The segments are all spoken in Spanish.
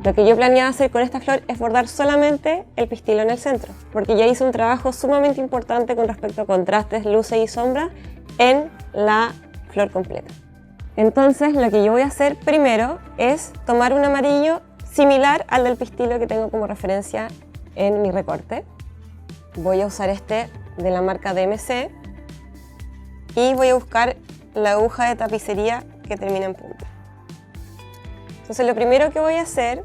Lo que yo planeaba hacer con esta flor es bordar solamente el pistilo en el centro, porque ya hice un trabajo sumamente importante con respecto a contrastes, luces y sombras en la flor completa. Entonces lo que yo voy a hacer primero es tomar un amarillo similar al del pistilo que tengo como referencia en mi recorte. Voy a usar este de la marca DMC y voy a buscar la aguja de tapicería que termina en punta. Entonces lo primero que voy a hacer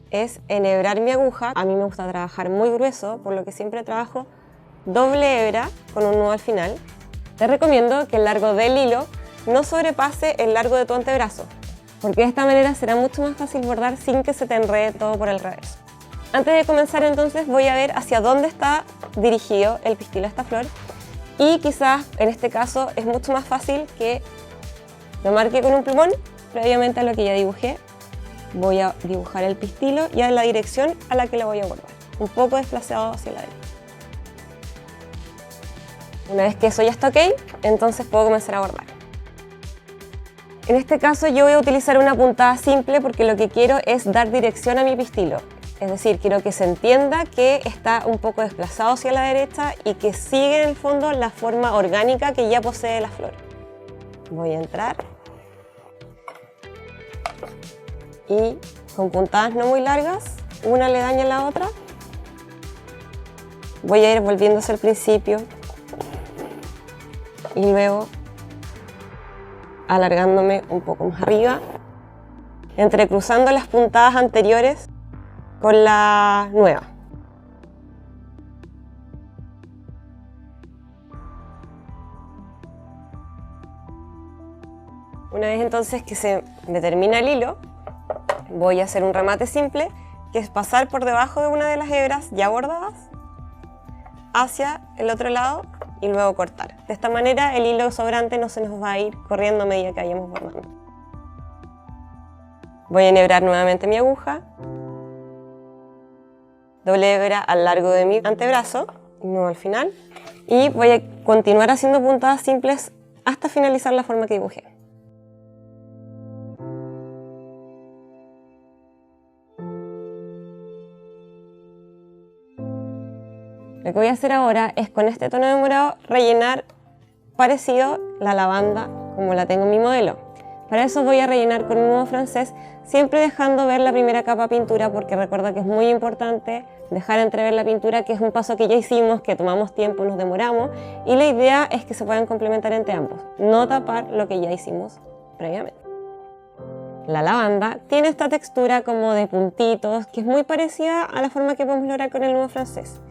es enhebrar mi aguja. A mí me gusta trabajar muy grueso, por lo que siempre trabajo doble hebra con un nudo al final. Te recomiendo que el largo del hilo no sobrepase el largo de tu antebrazo, porque de esta manera será mucho más fácil bordar sin que se te enrede todo por el reverso. Antes de comenzar entonces voy a ver hacia dónde está dirigido el pistilo a esta flor y quizás en este caso es mucho más fácil que lo marque con un plumón previamente a lo que ya dibujé. Voy a dibujar el pistilo y a la dirección a la que lo voy a bordar, un poco desplazado hacia la derecha. Una vez que eso ya está ok, entonces puedo comenzar a bordar. En este caso yo voy a utilizar una puntada simple porque lo que quiero es dar dirección a mi pistilo. Es decir, quiero que se entienda que está un poco desplazado hacia la derecha y que sigue en el fondo la forma orgánica que ya posee la flor. Voy a entrar y con puntadas no muy largas, una aledaña a la otra, voy a ir volviendo hacia el principio y luego alargándome un poco más arriba, entrecruzando las puntadas anteriores con la nueva. Una vez entonces que se me termina el hilo, voy a hacer un remate simple, que es pasar por debajo de una de las hebras ya bordadas hacia el otro lado y luego cortar. De esta manera el hilo sobrante no se nos va a ir corriendo a medida que vayamos bordando. Voy a enhebrar nuevamente mi aguja, doble hebra al largo de mi antebrazo, nudo al final, y voy a continuar haciendo puntadas simples hasta finalizar la forma que dibujé. Lo que voy a hacer ahora es con este tono de morado rellenar parecido la lavanda como la tengo en mi modelo. Para eso voy a rellenar con un nudo francés, siempre dejando ver la primera capa de pintura, porque recuerda que es muy importante dejar entrever la pintura, que es un paso que ya hicimos, que tomamos tiempo, nos demoramos, y la idea es que se puedan complementar entre ambos, no tapar lo que ya hicimos previamente. La lavanda tiene esta textura como de puntitos, que es muy parecida a la forma que podemos lograr con el nudo francés.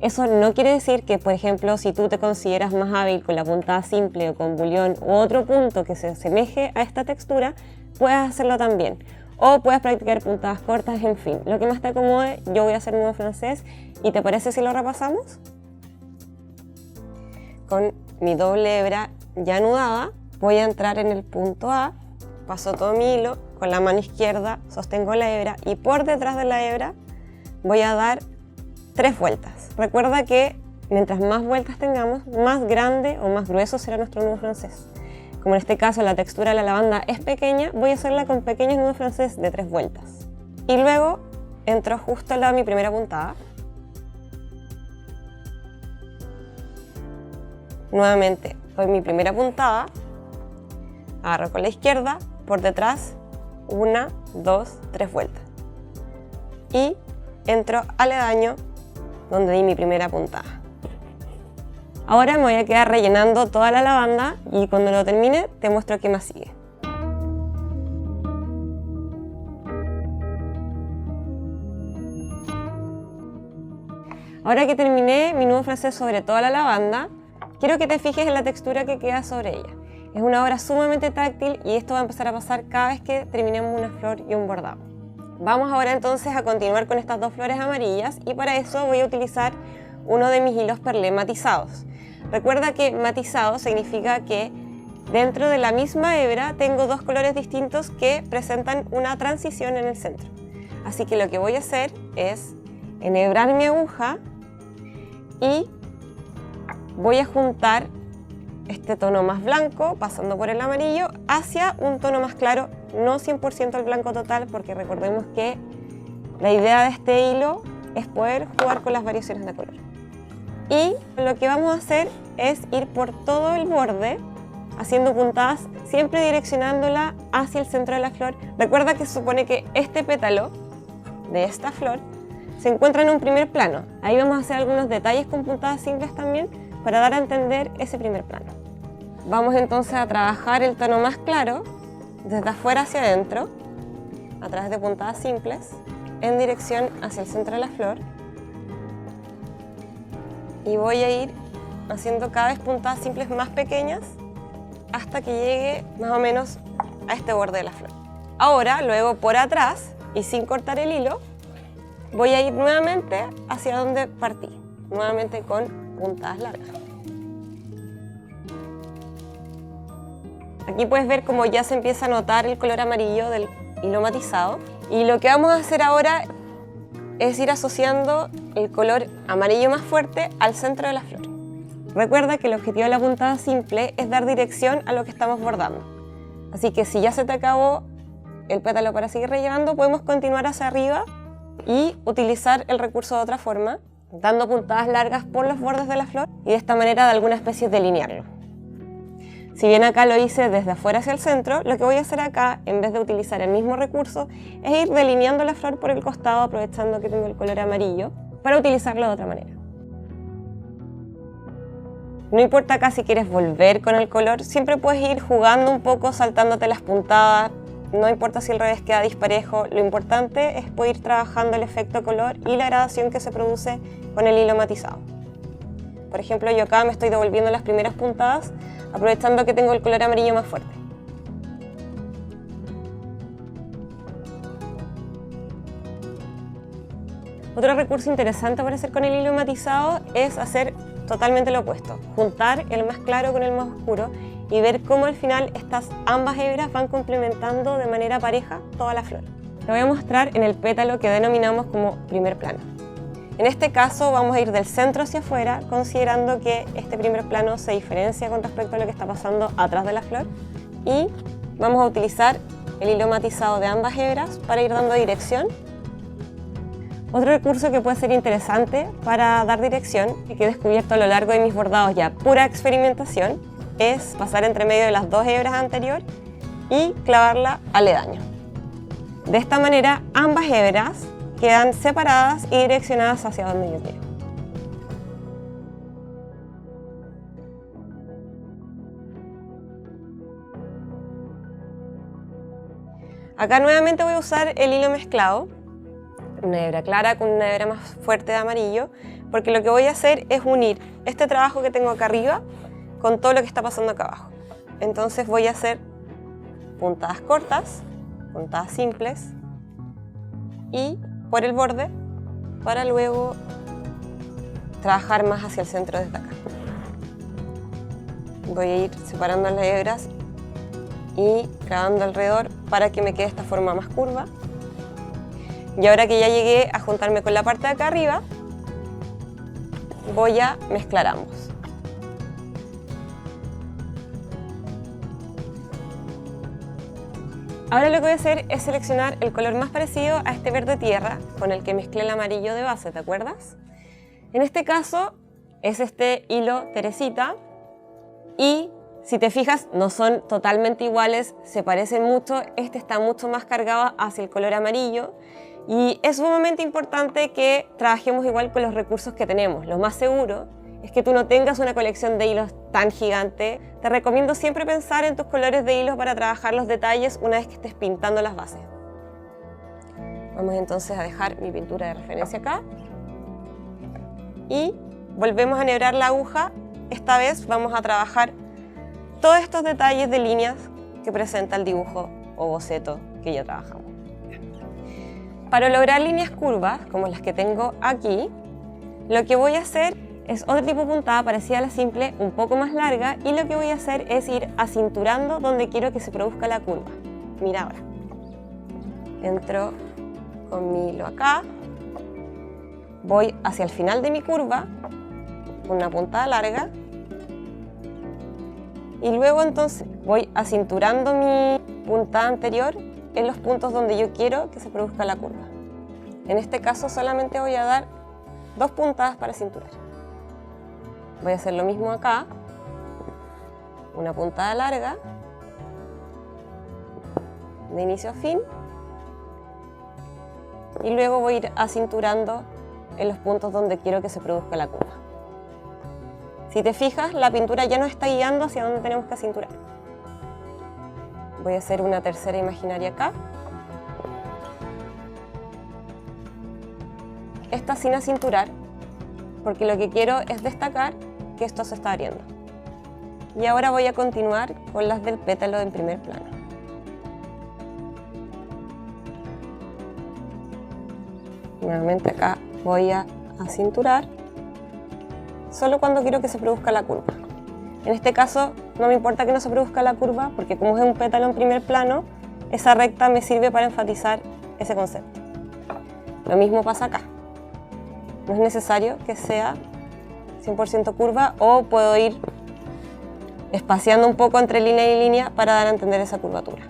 Eso no quiere decir que, por ejemplo, si tú te consideras más hábil con la puntada simple o con bullón u otro punto que se asemeje a esta textura, puedas hacerlo también. O puedes practicar puntadas cortas, en fin. Lo que más te acomode. Yo voy a hacer nudo francés. ¿Y te parece si lo repasamos? Con mi doble hebra ya anudada, voy a entrar en el punto A, paso todo mi hilo, con la mano izquierda sostengo la hebra y por detrás de la hebra voy a dar 3 vueltas. Recuerda que mientras más vueltas tengamos, más grande o más grueso será nuestro nudo francés. Como en este caso la textura de la lavanda es pequeña, voy a hacerla con pequeños nudos francés de 3 vueltas. Y luego entro justo al lado de mi primera puntada. Nuevamente doy mi primera puntada, agarro con la izquierda, por detrás, 1, 2, 3 vueltas. Y entro aledaño donde di mi primera puntada. Ahora me voy a quedar rellenando toda la lavanda y cuando lo termine te muestro qué más sigue. Ahora que terminé mi nudo francés sobre toda la lavanda, quiero que te fijes en la textura que queda sobre ella. Es una obra sumamente táctil y esto va a empezar a pasar cada vez que terminemos una flor y un bordado. Vamos ahora entonces a continuar con estas 2 flores amarillas y para eso voy a utilizar uno de mis hilos perlé matizados. Recuerda que matizado significa que dentro de la misma hebra tengo 2 colores distintos que presentan una transición en el centro. Así que lo que voy a hacer es enhebrar mi aguja y voy a juntar este tono más blanco, pasando por el amarillo, hacia un tono más claro no 100% el blanco total, porque recordemos que la idea de este hilo es poder jugar con las variaciones de color. Y lo que vamos a hacer es ir por todo el borde, haciendo puntadas, siempre direccionándola hacia el centro de la flor. Recuerda que se supone que este pétalo de esta flor se encuentra en un primer plano. Ahí vamos a hacer algunos detalles con puntadas simples también para dar a entender ese primer plano. Vamos entonces a trabajar el tono más claro desde afuera hacia adentro, a través de puntadas simples, en dirección hacia el centro de la flor. Y voy a ir haciendo cada vez puntadas simples más pequeñas hasta que llegue más o menos a este borde de la flor. Ahora, luego por atrás y sin cortar el hilo, voy a ir nuevamente hacia donde partí, nuevamente con puntadas largas. Aquí puedes ver cómo ya se empieza a notar el color amarillo del hilo matizado. Y lo que vamos a hacer ahora es ir asociando el color amarillo más fuerte al centro de la flor. Recuerda que el objetivo de la puntada simple es dar dirección a lo que estamos bordando. Así que si ya se te acabó el pétalo para seguir rellenando, podemos continuar hacia arriba y utilizar el recurso de otra forma, dando puntadas largas por los bordes de la flor y de esta manera de alguna especie delinearlo. Si bien acá lo hice desde afuera hacia el centro, lo que voy a hacer acá, en vez de utilizar el mismo recurso, es ir delineando la flor por el costado, aprovechando que tengo el color amarillo, para utilizarlo de otra manera. No importa acá si quieres volver con el color, siempre puedes ir jugando un poco, saltándote las puntadas, no importa si el revés queda disparejo, lo importante es poder ir trabajando el efecto color y la gradación que se produce con el hilo matizado. Por ejemplo, yo acá me estoy devolviendo las primeras puntadas, aprovechando que tengo el color amarillo más fuerte. Otro recurso interesante para hacer con el hilo matizado es hacer totalmente lo opuesto, juntar el más claro con el más oscuro y ver cómo al final estas ambas hebras van complementando de manera pareja toda la flor. Lo voy a mostrar en el pétalo que denominamos como primer plano. En este caso vamos a ir del centro hacia afuera, considerando que este primer plano se diferencia con respecto a lo que está pasando atrás de la flor, y vamos a utilizar el hilo matizado de ambas hebras para ir dando dirección. Otro recurso que puede ser interesante para dar dirección y que he descubierto a lo largo de mis bordados ya pura experimentación es pasar entre medio de las dos hebras anteriores y clavarla aledaño. De esta manera ambas hebras quedan separadas y direccionadas hacia donde yo quiero. Acá nuevamente voy a usar el hilo mezclado, una hebra clara con una hebra más fuerte de amarillo, porque lo que voy a hacer es unir este trabajo que tengo acá arriba con todo lo que está pasando acá abajo. Entonces voy a hacer puntadas cortas, puntadas simples y por el borde para luego trabajar más hacia el centro desde acá. Voy a ir separando las hebras y clavando alrededor para que me quede esta forma más curva. Y ahora que ya llegué a juntarme con la parte de acá arriba, voy a mezclar ambos. Ahora lo que voy a hacer es seleccionar el color más parecido a este verde tierra con el que mezclé el amarillo de base, ¿te acuerdas? En este caso es este hilo Teresita y si te fijas no son totalmente iguales, se parecen mucho, este está mucho más cargado hacia el color amarillo y es sumamente importante que trabajemos igual con los recursos que tenemos. Lo más seguro es que tú no tengas una colección de hilos tan gigante. Te recomiendo siempre pensar en tus colores de hilos para trabajar los detalles una vez que estés pintando las bases. Vamos entonces a dejar mi pintura de referencia acá y volvemos a enhebrar la aguja. Esta vez vamos a trabajar todos estos detalles de líneas que presenta el dibujo o boceto que ya trabajamos. Para lograr líneas curvas como las que tengo aquí, lo que voy a hacer es otro tipo de puntada parecida a la simple, un poco más larga, y lo que voy a hacer es ir acinturando donde quiero que se produzca la curva. Mira ahora. Entro con mi hilo acá, voy hacia el final de mi curva, con una puntada larga, Y luego entonces voy acinturando mi puntada anterior en los puntos donde yo quiero que se produzca la curva. En este caso solamente voy a dar 2 puntadas para cinturar. Voy a hacer lo mismo acá, una puntada larga, de inicio a fin, y luego voy a ir acinturando en los puntos donde quiero que se produzca la curva. Si te fijas, la pintura ya nos está guiando hacia donde tenemos que acinturar. Voy a hacer una tercera imaginaria acá. Esta sin acinturar, porque lo que quiero es destacar que esto se está abriendo. Y ahora voy a continuar con las del pétalo en primer plano. Nuevamente acá voy a acinturar, solo cuando quiero que se produzca la curva. En este caso no me importa que no se produzca la curva, porque como es un pétalo en primer plano, esa recta me sirve para enfatizar ese concepto. Lo mismo pasa acá. No es necesario que sea 100% curva, o puedo ir espaciando un poco entre línea y línea para dar a entender esa curvatura.